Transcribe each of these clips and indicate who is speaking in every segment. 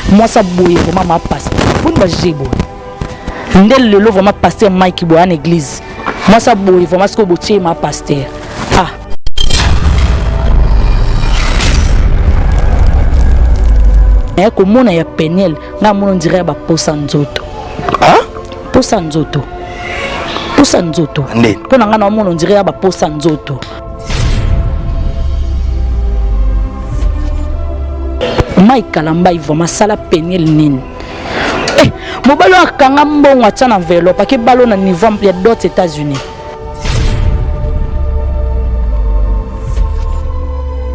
Speaker 1: Moi ça boye vraiment ma pasteur. Pour ne pas jébo. Ndel le vraiment pasteur Mike boye en église. Moi ça boye vraiment ce que botier ma pasteur. Ah. Et comme on a ya penel, na mon dirait ba posa nzoto.
Speaker 2: Hein?
Speaker 1: Posa nzoto. Posa nzoto. Pour nga na mon dirait ba posa nzoto. Mike Kalamba il vraiment sala penel nini. Eh, mo balo akanga mbongo atia na enveloppe ke balo na niveau ya d'autres États-Unis.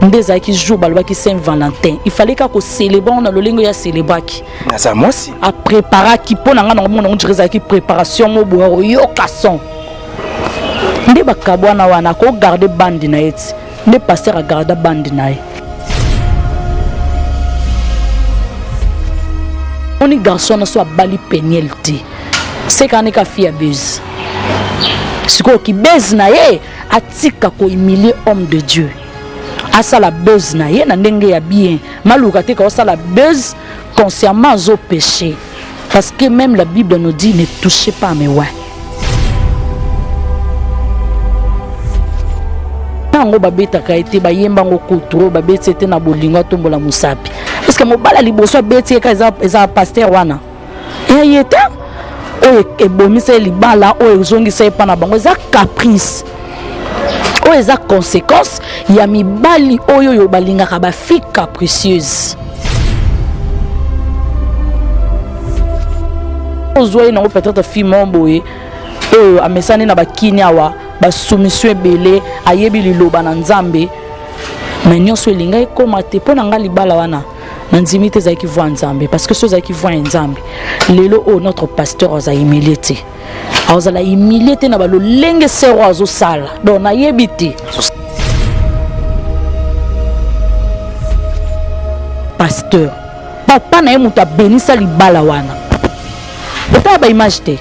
Speaker 1: Ndeza qui joue balo ki Saint-Valentin. Il fallait qu'on célèbre on a le lingo ya célébrer.
Speaker 2: Na ça moi aussi.
Speaker 1: A préparer qui pour nga na mon dirait qui préparation mo bo yo kason. Nde bakabwana wana ko garder bande na eti. Nde pasteur a garder bande na ye. On est garçon na soit bali pénalité. C'est quand on a fille à buzz. Ce qui buzz na ye atika ko humilier homme de Dieu. Asa la buzz na ye na ndenge ya bien. Maluka te ko sa la buzz consciemment au péché. Parce que même la Bible nous dit ne touchez pas mes ouais. Ngo babeta ka été ba yemba ngo kutro babeta était na bolingo tombola musapi. Est-ce que mo bala liboso beti ka eza pasteur wana? Et yeta o ebomisa libala o ezongisa epa na bango eza caprice. O eza conséquence ya mibali oyo yo balingaka ba fille capricieuse. Ozoye na peut-être fille momboye a mesani na bakini awa ba soumission belé ayebi liloba na nzambe mais nyonso elinga ekoma te pona nga libala wana na nzimite za ki voix nzambe parce que ceux qui voient nzambe lelo o notre pasteur a humilié azala humilié na ba lolenge sero azo sala donc na yebite pasteur papa na yemuta benisa libala wana eta ba image te.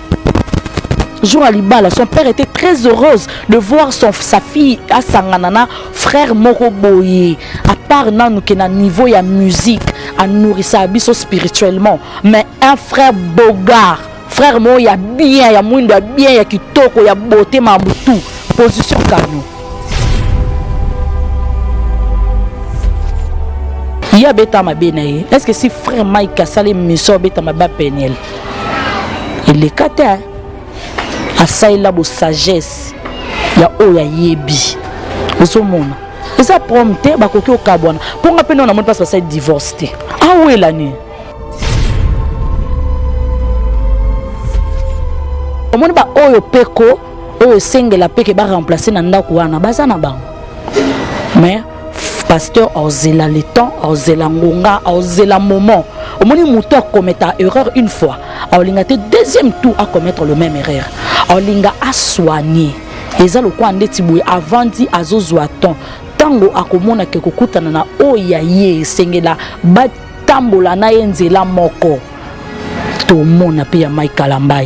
Speaker 1: Jour à Libala, son père était très heureuse de voir sa fille à Sanganana, frère Moroboye. À part nan qui na niveau ya musique, à nourrir sa biso spirituellement, mais un frère Bogard, frère Mo ya bien, ya mouinda bien, ya kitoko, ya beauté mabutu, position kano. Ya beta ma benaye. Est-ce que si frère Mike a salé mission beta ma ba penel? Il est caté. Asaila bo sagesse ya oya yebi osomona esa prompte bakoki okabwana ponga peno na moni passe ça divorce te ah ouais l'année omoni ba oyo peko oyo sengela peke ba remplacer na ndako wana baza na bango mais pasteur ozela le temps ozela ngonga ozela moment omoni muto a commettre erreur une fois olinga te deuxième tour à commettre le même erreur olinga a soigner eza lokwa ndeti boye avant di azozwa ton tango akomona ke kokutana na oya ye sengela batambola na yenzela moko to mona pe ya Mike Kalamba.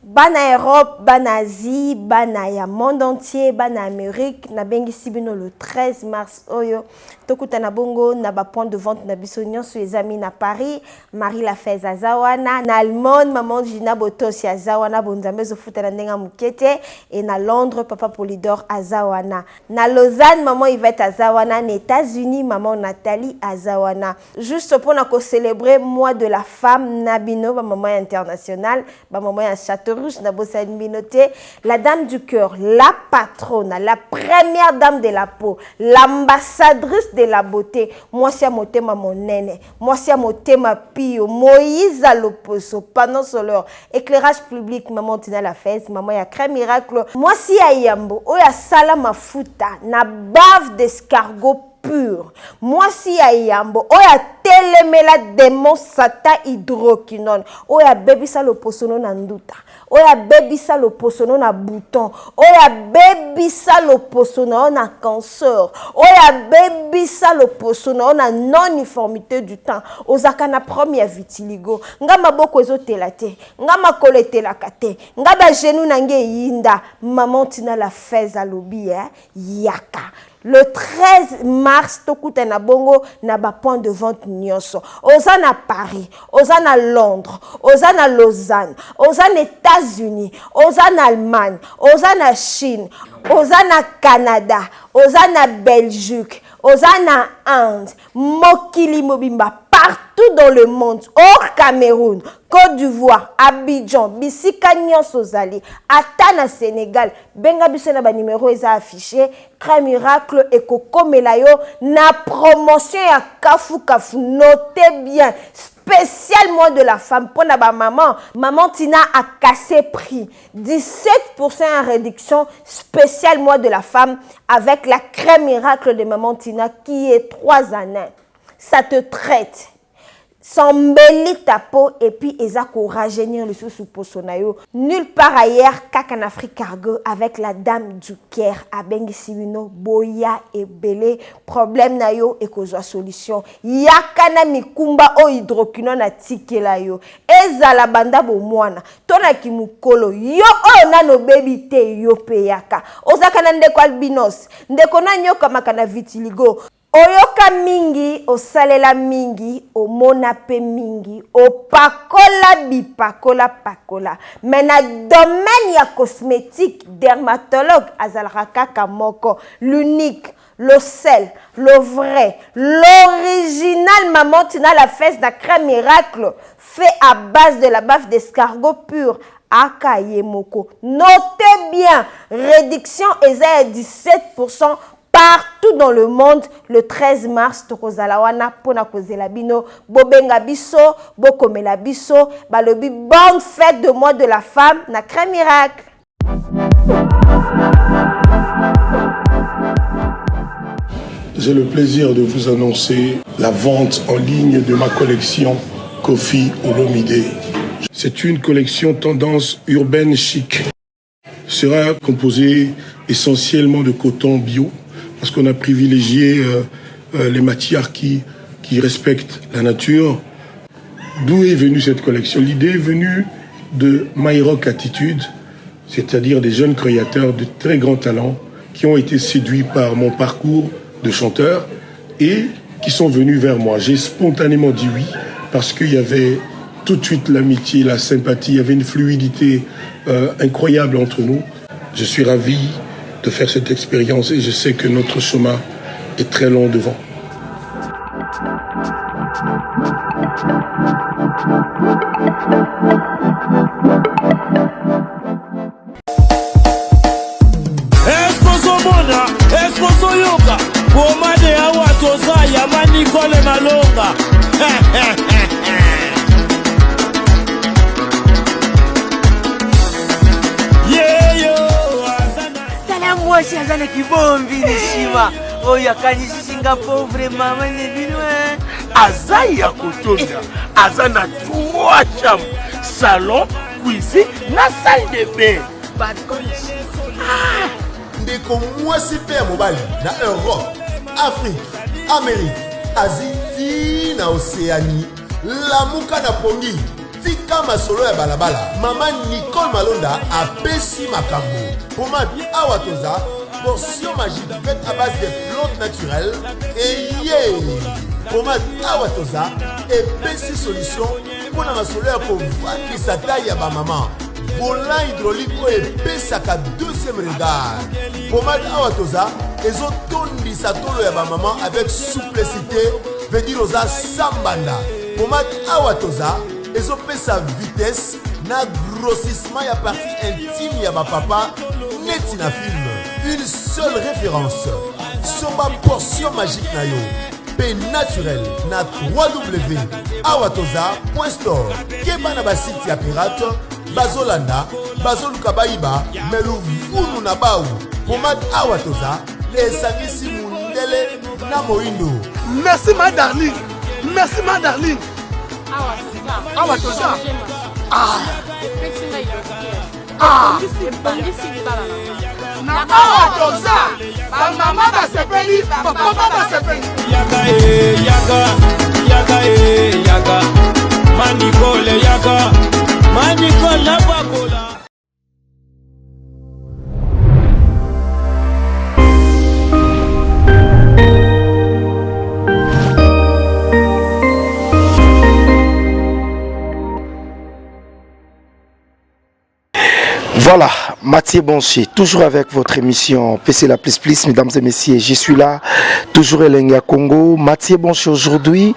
Speaker 3: Bana Europe, bana Asie, bana ya monde entier, bana Amérique, na bengi sibino le 13 mars oyo. Tokuta na bongo na ba point de vente na bisonyon sur les amis na Paris, Marie Lafez azawana, na Allemande, maman Gina Botos ya azawana, bonzambe zo futa na ndenga mukete, et na Londres, papa Polydor azawana. Na Lausanne, maman Yvette azawana, na États-Unis, maman Nathalie azawana. Juste pour na ko célébrer mois de la femme nabino, ba maman internationale, ba maman ya Châteauroux, la dame du cœur, la patronne, la première dame de la peau, l'ambassadrice de la beauté. Moi, c'est motema mon nene. Moi, c'est motema pio. Moïse à l'opposo. Pendant leur éclairage public, maman Tina la fesse, maman ya crème miracle. Moi, si à Yambo, oya sala mafuta, na bave d'escargot pur. Moi si ya yambo oya telemela démon satan hydroquinone oya bebisa le posono na nduta oya bebisa le posono na bouton oya bebisa le posono na cancer oya bebisa le posono na non-uniformité du temps ozaka na première vitiligo nga maboko ezotela te nga makolo etelaka te nga ba genou nange yinda maman tina la fez alobi yaka. Le 13 mars, tokuta na bongo na ba point de vente nyonso. Oza na Paris, oza na Londres, oza na Lausanne, oza na États-Unis, oza na Allemagne, oza na Chine, oza na Canada, oza na Belgique, oza na Inde, mokili mobimba partout dans le monde, hors Cameroun, Côte d'Ivoire, Abidjan, bisika nyonso zali, ata na Sénégal, benga biso na ba numéro eza affiché, Crème Miracle et Coco Melayo na promotion ya kafu kafu, notez bien, spécial mois de la femme pour na ba maman, maman Tina a cassé prix, 17% en réduction, spécial mois de la femme avec la Crème Miracle de maman Tina qui est 3 années. Ça te traite, s'embellit ta peau et puis ezako rajeunir le sous posonayo. Nulle part ailleurs qu'à Afrique Cargo avec la dame du Caire à Bengisibino, Boya et Belé, problème na yo et kozwa solution. Yakana mikumba o hydroquinone na tikela yo. Ezala banda bo mwana. Tona kimukolo yo o na no baby te yo peyaka. Ozaka na ndeko albinos, ndeko na nyoka makana vitiligo. Oyoka mingi, osalela mingi, omona pe mingi, opakola bipakola pakola. Mais na domaine ya cosmétique, dermatologue azalaka kaka moko, l'unique, le sel, le vrai, l'original maman tina la fesse de Crème Miracle fait à base de la baffe d'escargot pur. Akayemoko. Notez bien, réduction est à 17%. Partout dans le monde, le 13 mars, tokozalawana pona kozela bino, bobenga biso, bokomela biso, balobi bonne fête de mois de la femme na Crème Miracle.
Speaker 2: J'ai le plaisir de vous annoncer la vente en ligne de ma collection Kofi Olomide. C'est une collection tendance urbaine chic. Sera composée essentiellement de coton bio, parce qu'on a privilégié les matières qui respectent la nature. D'où est venue cette collection? L'idée est venue de My Rock Attitude, c'est-à-dire des jeunes créateurs de très grands talents qui ont été séduits par mon parcours de chanteur et qui sont venus vers moi. J'ai spontanément dit oui, parce qu'il y avait tout de suite l'amitié, la sympathie, il y avait une fluidité incroyable entre nous. Je suis ravi de faire cette expérience et je sais que notre chemin est très long devant.
Speaker 4: Moi si azana kibombi nishima oya kanisi singa pauvre mama nebinwe
Speaker 5: azaya kotonda azana 3 chambres, salon, cuisine na salle de bain.
Speaker 6: Ndeko mwasi pe mobali na Europe, Afrique, Amérique, Asie na Océanie, lamuka na pongi tika masolo ya balabala. Mama Nicole Malonda apesi makambo. Pomade Awatoza, portion magique faite à base de plantes naturelles. Et pomade Awatoza épaissie solution pour la masolo ya kovandisa taille ya ba maman. Volant hydraulique epesaka deuxième regard. Pomade Awatoza ezotondisa tolo ya ba maman avec souplicité, veut dire oza sambanda. Pomade Awatoza ezopesa vitesse na grossissement ya partie intime ya ba papa net na film. Une seule référence, Soma portion magique na yo, P naturel na www.awatoza.store. Keba na basiti ya pirate, bazolanda, bazoluka baiba, melu vunu na bau. Pomade Awatoza, esangisi munde mondele na moindo.
Speaker 5: Merci ma darling. Merci ma darling. Awa toza. Ah. Ah. Na awa toza. Ba mama ba sepeli, ba papa ba sepeli.
Speaker 7: Yaga yaga yaga yaga. Manicole yaga. Manicole la bakola.
Speaker 8: Voilà, Mathieu Bonché, toujours avec votre émission PC La Plus Plus, mesdames et messieurs, je suis là, toujours Elenga Congo. Mathieu Bonché aujourd'hui,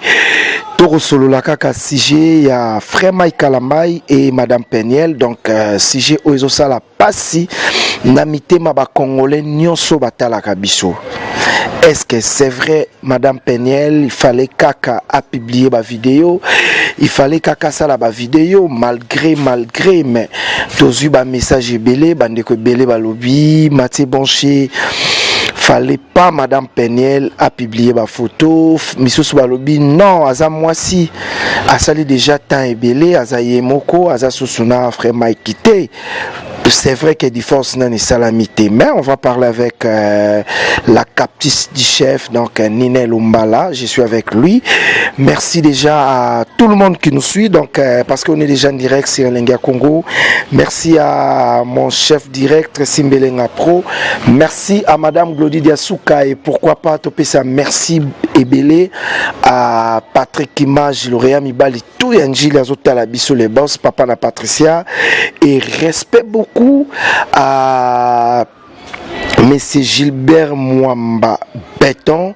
Speaker 8: Toro Solo la kaka sujet, il y a Frère Mike Kalambai et Madame Peniel, donc sujet Oezo Sala Passi, Namite Maba Congolais, Nyonso Batala Kabiso. Est-ce que c'est vrai, Madame Peniel, il fallait Kaka a publié ma vidéo, il fallait Kaka ça la vidéo, malgré, mais tous eu un message belé, bandeko belé balobi, Mathieu Bonché, fallait pas Madame Peniel a publié ma photo, Missous balobi, non, aza moi si, asali déjà temps et belé, aza yemoko, aza susuna frère Mike quitté. C'est vrai qu'il y a des forces dans les salamités, mais on va parler avec la captrice du chef, donc Ninel Lumbala. Je suis avec lui. Merci déjà à tout le monde qui nous suit, donc parce qu'on est déjà en direct sur Lenga Congo. Merci à mon chef direct Simbelenga Pro. Merci à Madame Glody Diasuka et pourquoi pas topé ça. Merci Ebele à Patrick Image, Lauréat Mibali, tout Yanjil Azota la Bisso les boss, Papa na Patricia et respect beaucoup à Monsieur Gilbert Mwamba Béton,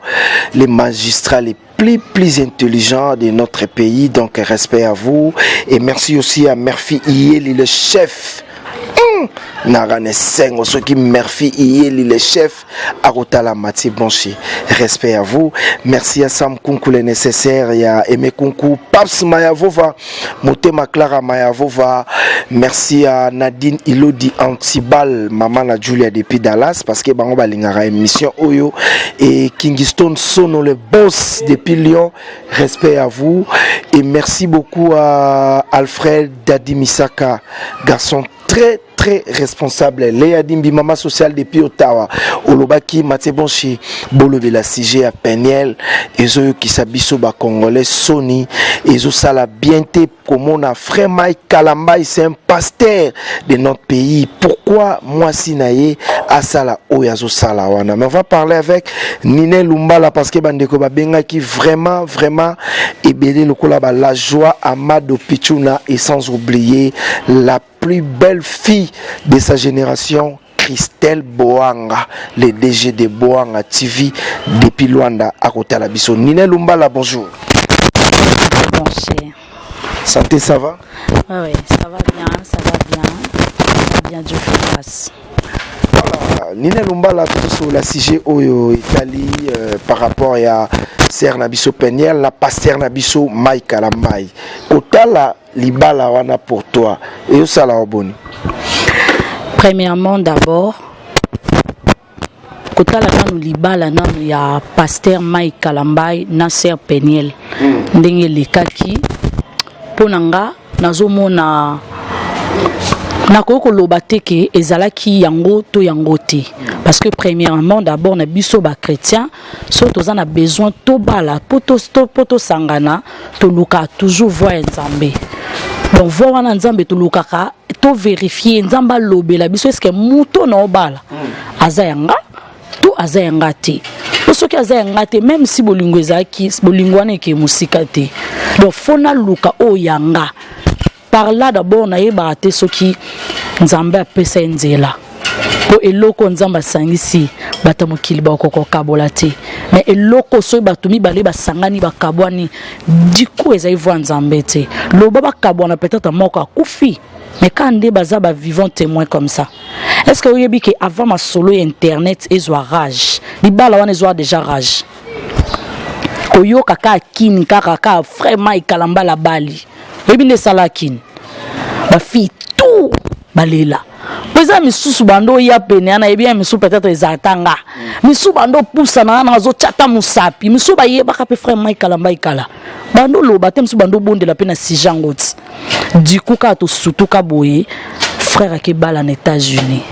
Speaker 8: les magistrats les plus intelligents de notre pays, donc respect à vous et merci aussi à Murphy Iyeli, le chef. Narane Seng, ceux qui Murphy Iyeli, le chef Arotala Mathieu Bonché. Respect à vous. Merci à Sam Kunku le nécessaire. Il y a Aimé Kunku, Paps Mayavova, Motema Clara Mayavova. Merci à Nadine Ilodi Antibal, maman la Julia depuis Dallas, parce que on va l'ingara émission Oyo et Kingston Sono le boss depuis Lyon. Respect à vous et merci beaucoup à Alfred Dadi Misaka, garçon très responsable. Léa Dimbi, maman sociale depuis Ottawa. Olobaki, Mathieu Bonché, Bolo de la CG à Peniel, et ceux qui s'habillent ba Congolais, Sony, et ceux ça la bienté comme on a frère Mike Kalambai, c'est un pasteur de notre pays. Pourquoi moi sinaye à Sala Oyazo Sala wana? Mais on va parler avec Nine Lumbala parce que Bandeko Babenga qui vraiment et belé le kolaba la joie Amado Pichuna et sans oublier la plus belle fille de sa génération, Christelle Boanga, le DG de Boanga TV depuis Luanda à côté la Bisso. Nine Lumbala, bonjour.
Speaker 1: Bonjour.
Speaker 8: Santé, ça va?
Speaker 1: Oui, ça va bien, Dieu fait grâce.
Speaker 8: Voilà, Nine Lumbala, tout sur la CG Oyo Italie par rapport à Ser Nabiso Peniel, la pasteur Nabiso Mike Kalambai. Kotala libala wana pour toi et où ça la abonne.
Speaker 1: Premièrement d'abord kotala nanu libala nanu ya pasteur Mike Kalambai na Ser Peniel ndenge lekaki ponanga nazomona nakoko loba teke ezalaki yango to yango te parce que premièrement d'abord na biso ba chrétien surtout on a besoin to bala poto sangana to luka toujours voir nzambe. Donc voir nzambe to lukaka to vérifier nzamba lobela biso est-ce que muto na obala azayanga to azayanga te parce que azayanga te même si bolingo ezaki bolingo wana ke musika te donc fona luka o yanga. Par là d'abord na yeba te soki nzambe apesa nzela po eloko nzamba sangisi bata mokili ba kokokabola te mais eloko so batumi bale basangani bakabwani diku ezai voir nzambe te loba bakabwana peut-être moko akufi mais quand nde baza ba vivant témoin comme ça est-ce que oyebi que avant ma solo internet ezwa rage libala wana ezwa déjà rage oyo kaka kini kaka frère Mike Kalamba la bali ebi ne salakin ba fi tout balela Pesa misusu bando ya pene na ebia misu peut-être ezatanga. Misu bando poussa na zo chata musapi. Misu ba yeba ka pe frère Mike Kalamba ikala. Bando lo batem misu bando bonde la pe na sijangoti. Du coup ka to sutu ka boye frère ke bala na États-Unis.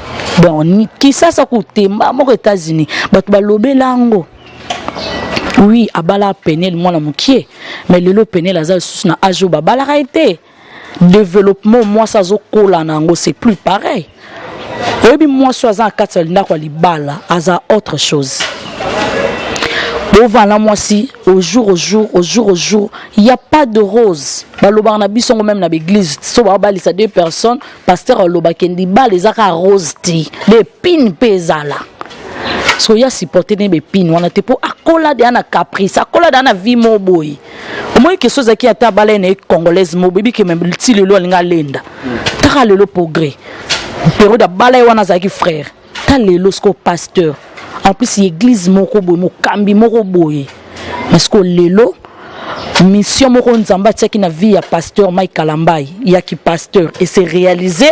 Speaker 1: Bon ni ki ça côté mba mo États-Unis. Bato ba lobelango. Oui, abala penel moi la mukie. Mais le penel azal sous na ajo ba bala raité. Développement moi ça zo kola nango c'est plus pareil. Et puis moi choisir 4 na kwa libala aza autre chose. Bon voilà moi si au jour il y a pas de rose. Ba loba na biso même na l'église so ba balisa 2 personnes pasteur loba kendi ba les aka rose ti les pin pezala. So ya supporter des pin wana te po akola de na caprice akola de na vie mo boy. Au moins que chose qui ata bala na congolaise mo bibi ke même ti lelo linga lenda. Ta lelo progrès. Période de bala wana zaki frère. Ta lelo sko pasteur. En plus l'église moko boy mo kambi moko boy. Parce que lelo mission moko nzamba tsaki na vie ya pasteur Mike Kalamba ya ki pasteur et c'est réalisé.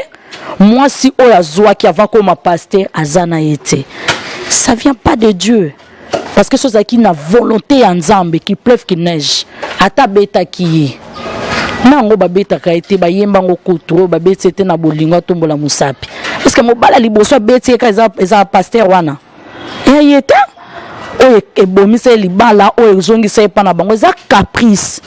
Speaker 1: Moi si o ya zoa qui avant comme pasteur azana été. Ça vient pas de Dieu. Parce que chose qui na volonté en Nzambe qui pleuve qui neige. Ata beta qui nango ba beta ka été ba yemba ngo kutro ba beta était na bolingo tombola musapi. Parce que mo bala liboso beta ka eza pasteur wana. Et yeta o e bomisa libala o ezongisa pa na bango eza caprice.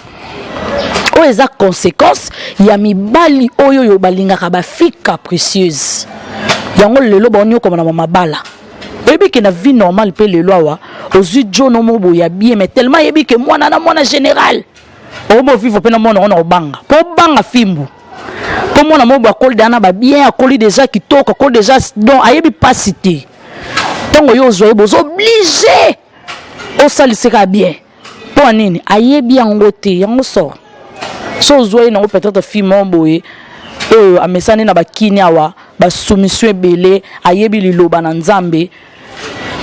Speaker 1: O eza conséquence ya mibali oyo yo balinga ka ba fille capricieuse. Yango lelo ba onyo comme na mabala. Yebi que na vie normale pe le loi aux yeux John Mobo ya bien mais tellement yebi que moi na général o mo vivre pe na mona on banga po banga fimbu comme moi na mo ba kol dana ba bien akoli déjà qui toka kol déjà donc ayebi pas cité donc yo zo bozo obligé o saliseka bien pour nini ayebi ngote yango sort so zo na peut-être fimo boye a mesane na bakini awa ba soumission belé ayebi liloba na Nzambe.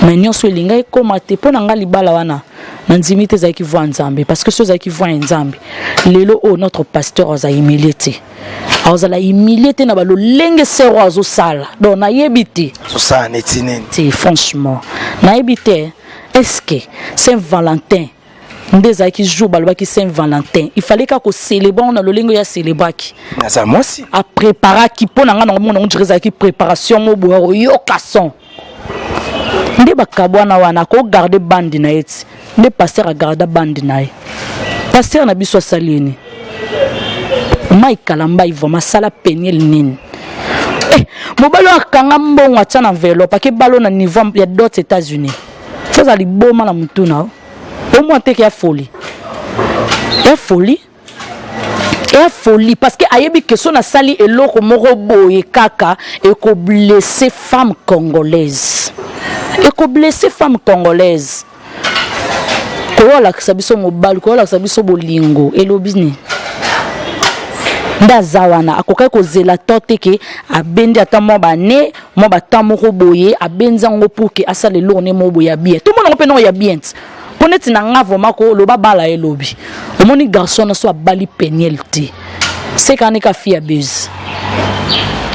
Speaker 1: Mais nous sommes les gens comme te pour nga libala wana na nzimite za ki voix Nzambe parce que ceux za ki voix Nzambe lelo o notre pasteur oza humilité ozala humilité na balo lenge sero azo sala donc na yebité
Speaker 8: so ça netinen
Speaker 1: c'est franchement na yebité est-ce que Saint Valentin ndeza ki jour balba ki Saint Valentin il fallait ka ko célébrer on a le lingo ya célébrer ki
Speaker 8: na ça moi aussi
Speaker 1: a préparer ki pona nga na mo on dirait ki préparation mo bo yo kason. Nde bakabwana wana ko garder bandi na yeti nde pasteur a garder bandi na ye pasteur na biso salini Mike Kalamba ivo masala penel nini mobalo akanga mbongo atia na enveloppe ke balo na niveau ya d'autres États-Unis faza liboma na mutuna au moins te ya folie parce que ayebi que son asali eloko moko boye kaka et ko blesser femme congolaise. Et ko blesser femme congolaise. Ko la sabiso mobile, ko la sabiso bolingo elobini. Ndazawana akoka ko zela tote ke abendi atamo bane, mo batamo ko boye, abenza ngo pour que asale lorne mo boya bien. Tout le monde peut non ya bien. Poneti na ngavo mako loba bala elobi. Omoni garçon na so bali penalty. C'est quand ka fille abuse.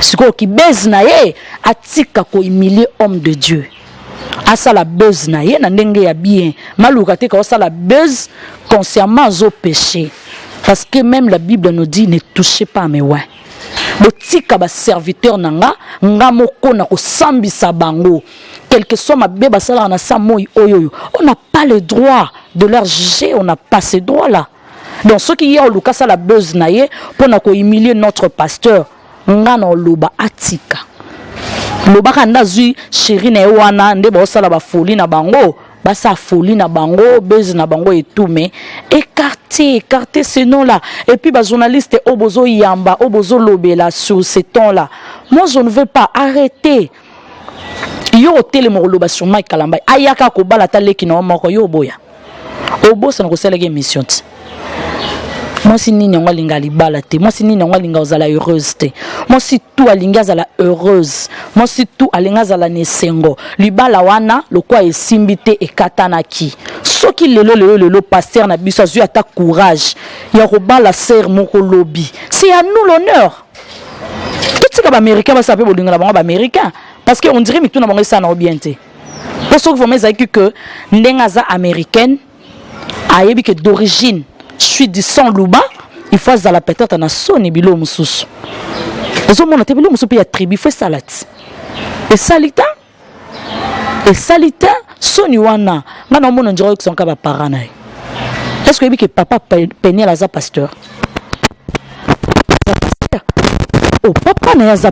Speaker 1: Siko ki beze na ye atika ko humilier homme de Dieu. Asa la buzz na ye na ndenge ya bien. Maluka te ka asa la buzz consciemment au péché. Parce que même la Bible nous dit ne touchez pas à mes oins. Botika ba serviteur nanga nga moko na ko sambisa bango. Quel que soit ma bébé sala na samoy oyoyo. On n'a pas le droit de leur juger, on n'a pas ce droit là. Donc ceux qui y ont Lucas la buzz na ye pour na ko humilier notre pasteur nga na loba atika. Loba kanda zui chéri na wana nde ba sala ba folie na bango. Basa folie na bango, buzz na bango et tout, mais écarter ce nom-là. Et puis, bah, journaliste, obozo yamba, obozo lobela sur ces tons-là. Moi, je ne veux pas arrêter. Yo télé mo loba sur Mike Kalamba. Ayaka ko bala tale ki na moko yo boya. Obo ça na ko selege mission. Moi si nini ngo linga libala te. Moi si nini ngo linga ozala heureuse te. Moi si tout alinga zala heureuse. Moi si tout alinga zala nesengo. Libala wana lokwa esimbite ekatana ki. Soki lelo pasteur na biso azu ata courage. Ya ko bala ser moko lobi. C'est à nous l'honneur. tika ba américain ba sape bolinga la bango ba américain parce que on dirait mitu na bango ça na bien te pour ceux qui vont me dire que ndengaza américaine ayebi que d'origine je suis du sang luba il faut za la peut-être na soni bilo mususu ezo mona te bilo mususu pe ya tribu fait salati et salita soni wana ngana mona njoro ki sonka ba parents na est-ce que yebi que papa Peniel aza pasteur oh papa na aza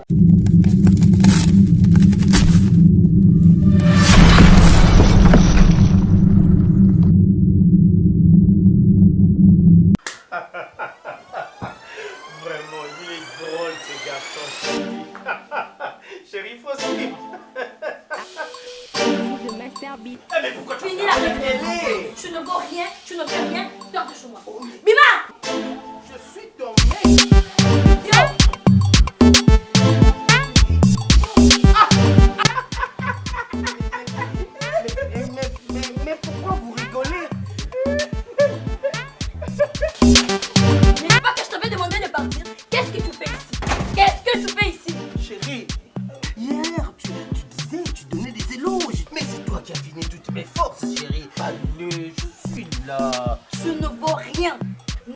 Speaker 5: Chérie, faut suivre. Mais pourquoi tu
Speaker 9: finis la réunion? Tu ne vaux rien, tu ne fais rien, sors de chez moi. Bima!
Speaker 5: Je suis ton mec. Mais pourquoi vous rigolez?
Speaker 9: Mais c'est pas que je t'avais demandé de partir. Qu'est-ce que tu fais ici? Qu'est-ce que tu fais ici?
Speaker 5: Chérie, hier, tu disais, tu donnais des éloges. Mais c'est toi qui as fini toutes mes forces, chérie. Allez, je suis là.
Speaker 9: Tu ne vaux rien.
Speaker 5: Je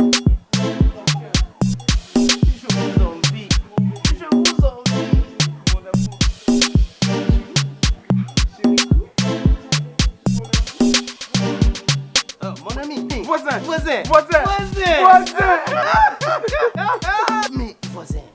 Speaker 5: vous envie. Je vous envie, mon amour. Chérie. Oh, mon ami. Voisin. Mais voisin,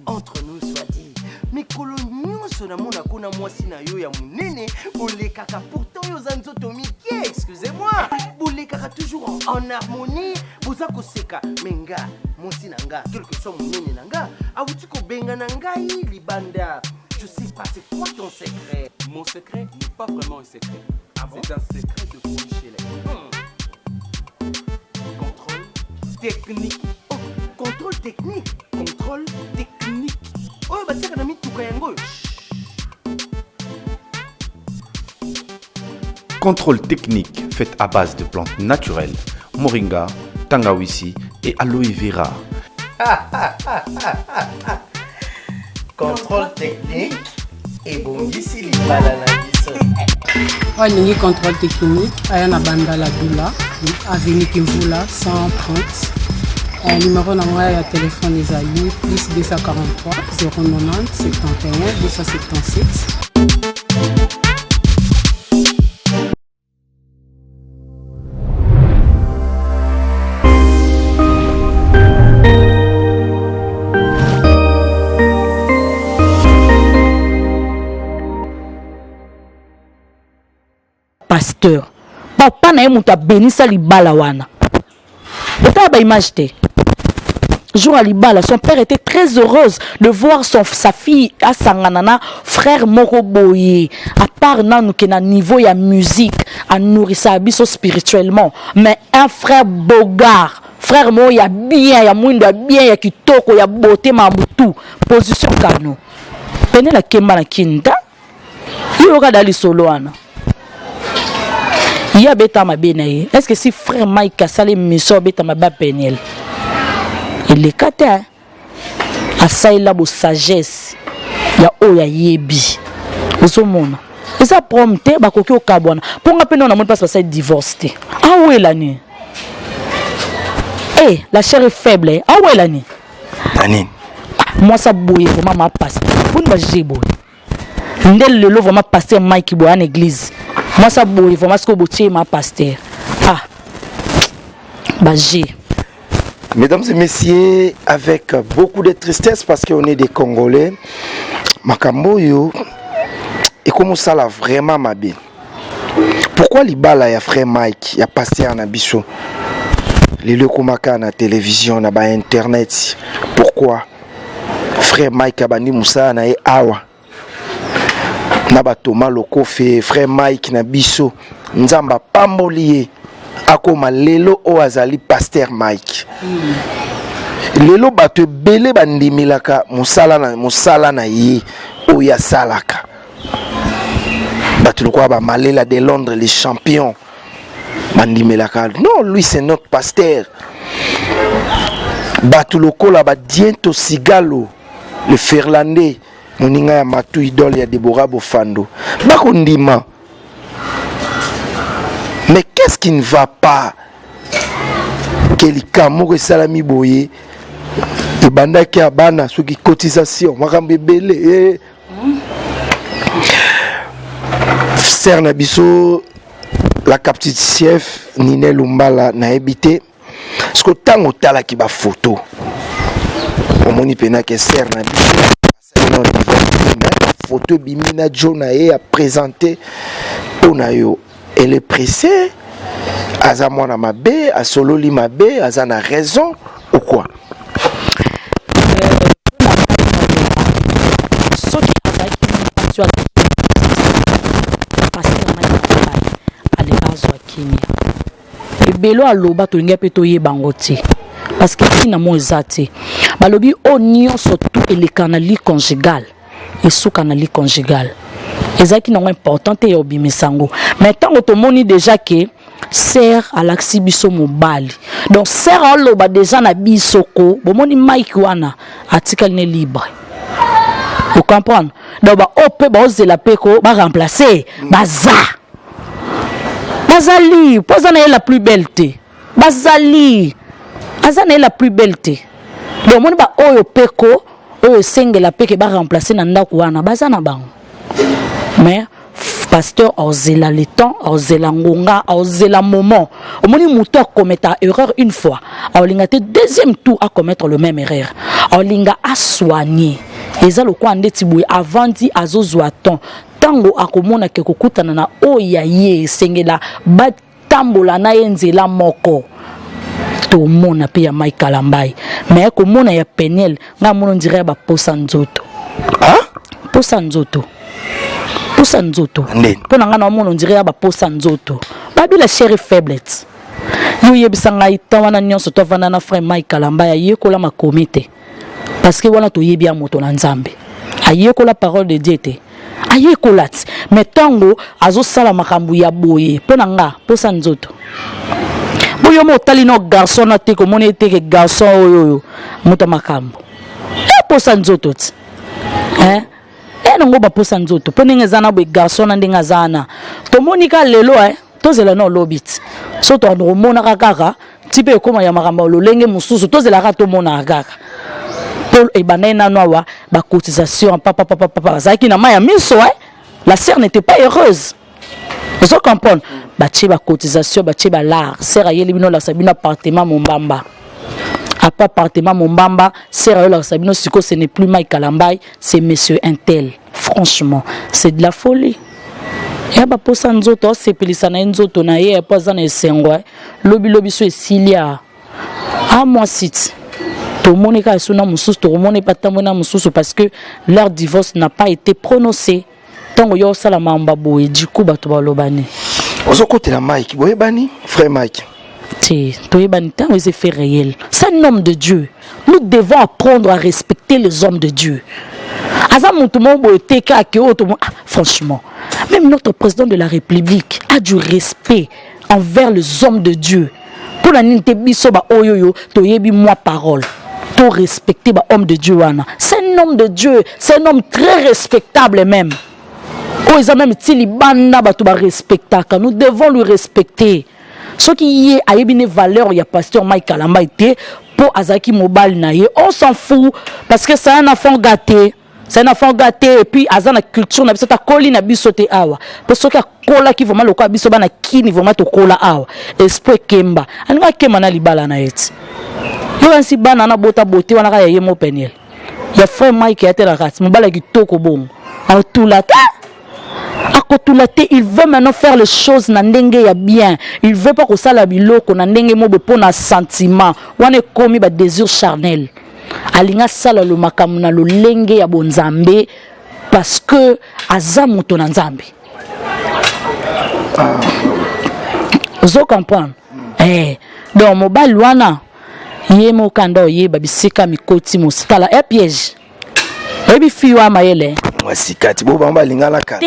Speaker 5: entre nous soit dit, mes coloniaux sont dans mon akona moi si na yo ya munene, bolé kaka pourtant yo zanzoto mikie, excusez-moi. Bolé kaka toujours en harmonie, boza ko seka menga, monsi nanga, quel que soit munene nanga, awuti ko benga nangai libanda. Je sais pas, c'est quoi ton secret?
Speaker 10: Mon secret n'est pas vraiment un secret.
Speaker 5: Ah bon?
Speaker 10: C'est un secret de Polichelek. Contrôle technique.
Speaker 5: Oh, contrôle technique.
Speaker 10: Contrôle technique.
Speaker 5: Oh, bah c'est qu'on a mis tout kayango.
Speaker 11: Contrôle technique fait à base de plantes naturelles, moringa, tangawizi et aloe vera.
Speaker 5: Contrôle technique et bon ici les bananes.
Speaker 12: Olingi contrôle technique aya na Bandala Doula avenue Kimvula 130. Numéro na moi ya téléphone ezali plus 243 090 71 276.
Speaker 1: Pasteur papa na ye moto abénisa libala wana eta ba image te jour à libala son père était très heureuse de voir sa fille à sanganana frère moko boye à part nanu ke na niveau ya musique à nourrir biso spirituellement mais un frère bogard frère mo ya bien ya mwindo ya bien ya kitoko ya beauté mabutu position kano pene la kemba na kinda yo ka dali solo wana il y a bêta ma benaye. Est-ce que si frère Mike a salé mission bêta ma ba Peniel? Il est kata. A ça il a beau sagesse. Ya o ya yebi. Osomona. Et ça prompte ba koki o kabwana. Pour nga pena on a mon passe passer divorce. Ah ouais la ni. Eh, la chair est faible. Ah ouais la ni.
Speaker 8: Nani?
Speaker 1: Moi ça bouille vraiment ma passe. Pour ne pas jébo. Ndel le lo vraiment passer Mike boy en église. Moi ça bouille vraiment ce que boutier ma pasteur. Ah. Bah j'ai.
Speaker 8: Mesdames et messieurs, avec beaucoup de tristesse parce qu'on est des Congolais, Makamboyo, et comment ça l'a vraiment ma bien. Pourquoi l'Ibala ya frère Mike, ya pasteur en abisso, les Lekomaka na télévision, na ba internet, pourquoi frère Mike abandi Moussa na e awa? Naba Thomas Lokofe, frère Mike na biso, nzamba pambolié, akoma lelo o azali pasteur Mike. Lelo bato belé bandimilaka musala na ye o ya salaka. Bato lokwa ba malela de Londres les champions bandimilaka. Non, lui c'est notre pasteur. Bato lokola ba diento sigalo le Ferlandais, moninga ya matu idole ya Deborah Bofando. Bakondima. Mais qu'est-ce qui ne va pas? Kelika moko salami boye. Et bandaki abana ceux qui cotisation, makambe belé. Ser Nabiso, la captive chef Nine Lumbala na habité. Ce que tant au tala qui ba photo. Au moni pena que Ser Nabiso photo bimina Jonae a présenté Onayo. Elle est pressée. Aza mwana mabe, a solo li mabe, aza na raison ou quoi? Belo aloba to ngepe to ye bangote parce que tina mo ezate balobi onion surtout et le canali conjugal et sous canali conjugal ezaki na important te obimisango mais tant to moni déjà que sert à l'axi biso mobali donc sert aloba déjà na bisoko bomoni Mike wana article ne libre. Vous comprenez? Donc ba op ba ozela peko ba remplacer baza Bazali, Pozana est la plus belle. Bazali, Azana est la plus belle. Donc, mon ba oyo peko, oyo senge la peke ba remplacer nanda kuana, bazana bang. Mais, pasteur, ozela le temps, ozela ngonga, ozela moment. Au moment où mouton commet erreur une fois, olinga te deuxième tour à commettre le même erreur. Olinga a soigné. Et ça le quoi ndeti boui avant dit azozwa ton. Tango akomona ke kokutana na oya ye sengela batambola na yenzela moko to mona pe ya Mike Kalambai mais komona ya Peniel nga mono dirait ba posa nzoto posa nzoto pona nga na mono dirait ba posa nzoto babi la chérie faiblette yo yebisanga itawana nyonso to vana na frère Mike Kalambai yekola makomite parce que wana to yebi ya moto na nzambe ayekola parole de Dieu te aye kolati mais tango azo sala makambu ya boye pona nga posa nzoto boyo mo tali no garçon na te ko moni te ke garçon oyo muta makambu posa nzoto ti nango ba posa nzoto pona ngezana bo garçon na ndinga zana to moni ka lelo to zela no lobit so to ndo mona kaka tipe koma ya makambu lo lenge mususu to zela ka to mona kaka et banana noa ba cotisation papa ça qui na maya miso la sœur n'était pas heureuse vous comprenez ba tché ba cotisation ba tché ba l'art sœur ayeli bino la sabino appartement Mombamba appartement Mombamba sœur ayeli la sabino siko ce n'est plus Mike Kalambai c'est monsieur Intel franchement c'est de la folie et ba posa nzoto c'est pelisa na nzoto na ye posa na esengwa lobi so esilia moi site Monica suna mususu to moni patamona mususu parce que leur divorce n'a pas été prononcé tant yo sala mamba boye du coup bato balobani ozo côté la Mike boye bani frère Mike ti to yebani tant c'est fait réel c'est un homme de Dieu nous devons apprendre à respecter les hommes de Dieu azam tout monde boye teka ke auto franchement même notre président de la République a du respect envers les hommes de Dieu pour la ninte biso ba oyoyo to yebi moi parole pour respecter bah, homme de Dieu. C'est un homme de Dieu, c'est un homme très respectable même. Oh, ils ont même dit respectable. Nous devons le respecter. Ce qui est à une valeur, il y a pasteur Mike Kalambai pour Azaki Mobile Naye. On s'en fout parce que c'est un enfant gâté. C'est un enfant gâté et puis Azana culture na biso ta koli na biso te awa. Parce que kola qui vraiment le quoi biso bana kini vraiment to kola awa. Esprit kemba. Anga kemba na libala na eti. Yo ansi bana na bota boté wana ka yemo Peniel. Ya frère Mike ya tela rat, mobala kitoko bon. A tout la ta. A kotulate, il veut maintenant faire les choses na ndenge ya bien. Il veut pas que ça la biloko na ndenge mo be pona sentiment. Wana komi ba désir charnel. Alinga sala lo makamu na lo lenge ya bonzambe parce que azamu to na nzambe. Vous comprenez? Donc mobile wana yemo kanda oyeba bisika mikoti mosala e piège ebi fiwa mayele wasikati bo bamba lingala ka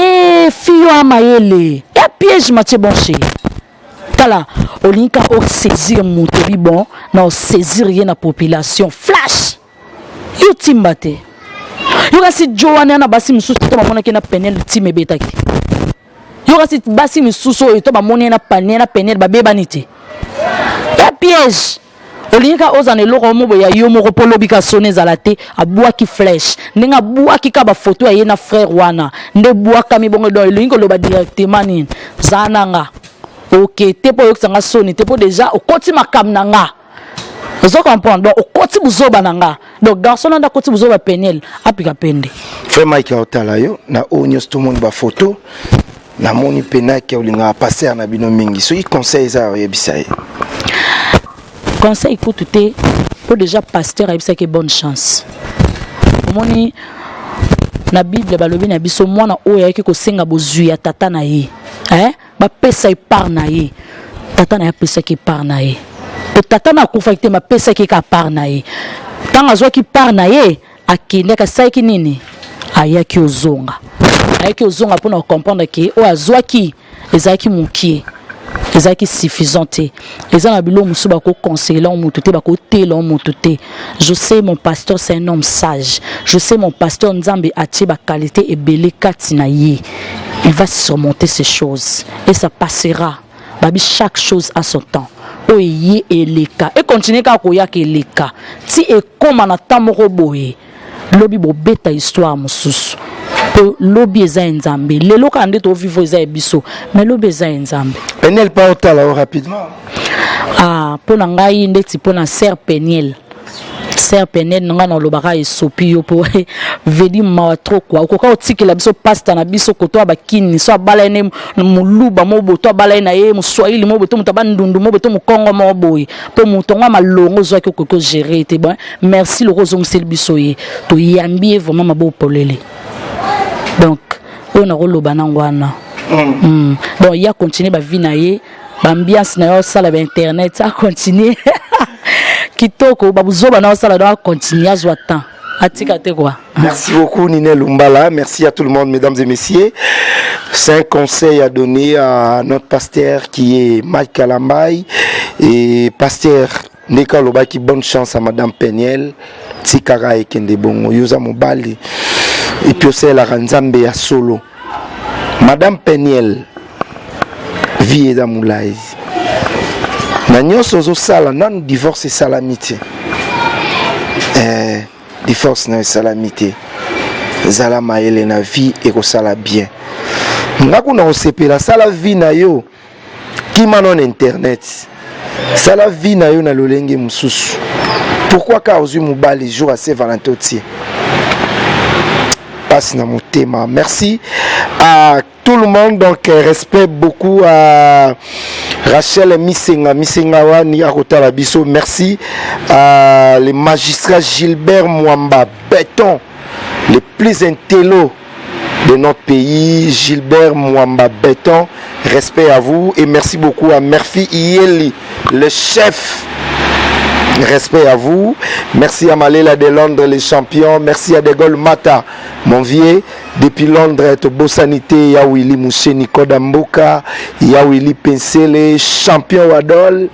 Speaker 3: fiwa mayele e piège matche bonché tala olinka o saisir moto bon na o saisir rien na population flash yo timbate
Speaker 1: yoka si Joanne na basi misusu to bamona ke na Penel time betaki yoka si basi misusu to bamona na Penel babeba niti ya piège olinga ozana eloko mobo ya yo moko polobika sonne zalate abwaki flèche ndinga abwaki ka ba photo ya ye na frère wana nde bwaka mi bongo do elinga loba directement nini zananga OK te po yoksanga soni te po déjà okoti makam nanga ozo comprendre donc okoti buzoba nanga donc garçon nda koti buzoba Penel apika pende
Speaker 8: frère Mike otala yo na onyo tout monde ba photo na moni pena ki olinga passer na bino mingi so i conseil za yebisaye
Speaker 1: conseil écoute pour déjà pasteur a que bonne chance omoni na bible balobi na biso mwana oyo yaki ko senga bozui ya tata na ye ba pesa ipar na ye tata na ya pesa ki par na ye to tata na kufa kite ma pesa ki ka par na ye tanga zo ki par na ye akinde ka sai ki nini ayaki ozonga pour comprendre que o azwaki ezaki mukie ezaki suffisante ezana bilo musuba ko conseiller on mututé ba ko tela on mututé je sais mon pasteur c'est un homme sage je sais mon pasteur Nzambe atie ba qualité et belé katina ye il va surmonter ces choses et ça passera babi chaque chose à son temps oye eleka et continuer ka ko ya ke eleka ti e koma na tamoko boye lobi bo beta histoire mususu lobi eza Nzambe lelo kande to vivre eza biso mais lobi eza Nzambe
Speaker 8: Penel pas otala rapidement
Speaker 1: pona ngai ndeti pona Sœur Penel nga na lobaka esopi yo po vedi mawa trop quoi okoka otikela biso pasta na biso koto abakini so abala ene muluba mobo to abala na ye muswahili mobo to mutaba ndundu mobo to mukongo mobo po mutonga malongo zo ke koko gérer te bon merci le rozo musel biso ye to yambi vraiment mabo polele donc on a roloba nangwana donc il y a continuer ba vie na ye ba ambiance na yo sala ba internet ça continuer kitoko ba buzoba na sala doit continuer à joie temps atika te quoi.
Speaker 8: Merci beaucoup Ninel Lumbala, merci à tout le monde mesdames et messieurs. C'est un conseil à donner à notre pasteur qui est Mike Kalambay et pasteur Neka Lobaki, bonne chance à madame Penel Tikara et Kende Bongo Yoza Mobali et puis c'est la Ranzambe à solo. Madame Penel vie dans Moulay. Nanyo sozo sala nan divorce et salamité. Divorce na salamité. Zala maele na vie et ko sala bien. Ngaku na osepela sala vie na yo ki manon internet. Sala vie na yo na lolenge mususu. Pourquoi ka ozu mobali jour à Saint-Valentin? Passe na motema. Merci à tout le monde, donc respect beaucoup à Rachel Misenga Wani Akota Biso. Merci à les magistrats Gilbert Mwamba Béton, les plus intello de notre pays, Gilbert Mwamba Béton. Respect à vous et merci beaucoup à Murphy Ieli, le chef. Respect à vous. Merci à Malela de Londres, les champions. Merci à De Gaulle Mata, mon vieux. Depuis Londres, Bossanité, Yawili Moucheni Kodamboka, Yawili Pensele, champion Wadol,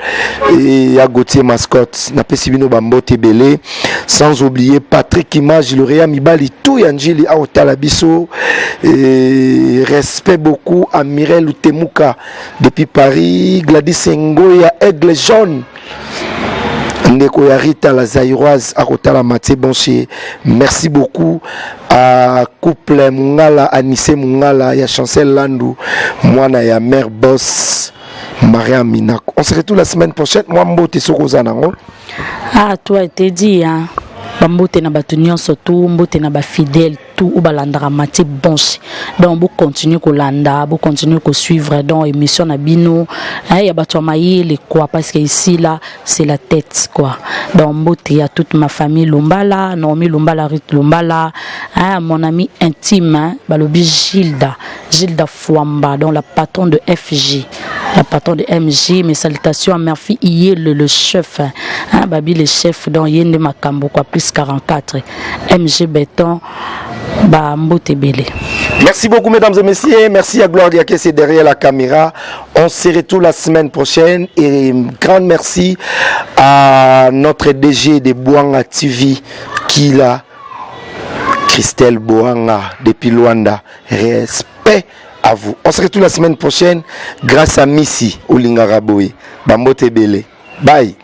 Speaker 8: et Yagotier Mascotte, Napesibino Bambote Belé. Sans oublier Patrick Image, Lauréat Mibali, tout Yanjili Aotalabiso. Respect beaucoup à Mirel Utemuka, depuis Paris. Gladys Ngoya, Aigle Jaune. Ndeko Yarita la Zaïroise à Kotala Maté Bonché. Merci beaucoup à couple Mungala, Anissé Mungala, ya Chancel Landou, moi na ya mère boss Maria Minak. On se retrouve la semaine prochaine. Moi mbote sokozanango.
Speaker 1: Ah toi t'es dit hein. Bambote na batunion surtout mbote na ba fidèle tout ou balandra Maté Bonché. Donc vous continuez ko landa, vous continuez ko suivre donc émission na bino. Hein ya bato maïle quoi parce que ici là c'est la tête quoi. Donc mbote ya toute ma famille Lumbala, Nomi Lumbala, Rit Lumbala, hein mon ami intime hein, balobi Gilda Fouamba donc la patronne de FJ. La patronne de MJ, mes salutations à Murphy Iye le chef, hein, Babi le chef dans Yende Makambo quoi plus 44 MG Béton Bambote Belé.
Speaker 8: Merci beaucoup mesdames et messieurs, merci à Gloria qui est derrière la caméra. On se retrouve la semaine prochaine et grand merci à notre DG de Bouanga TV qui Christelle Boanga depuis Luanda. Respect à vous. On se retrouve la semaine prochaine grâce à Missy Olinga Raboui. Bambote Bele. Bye.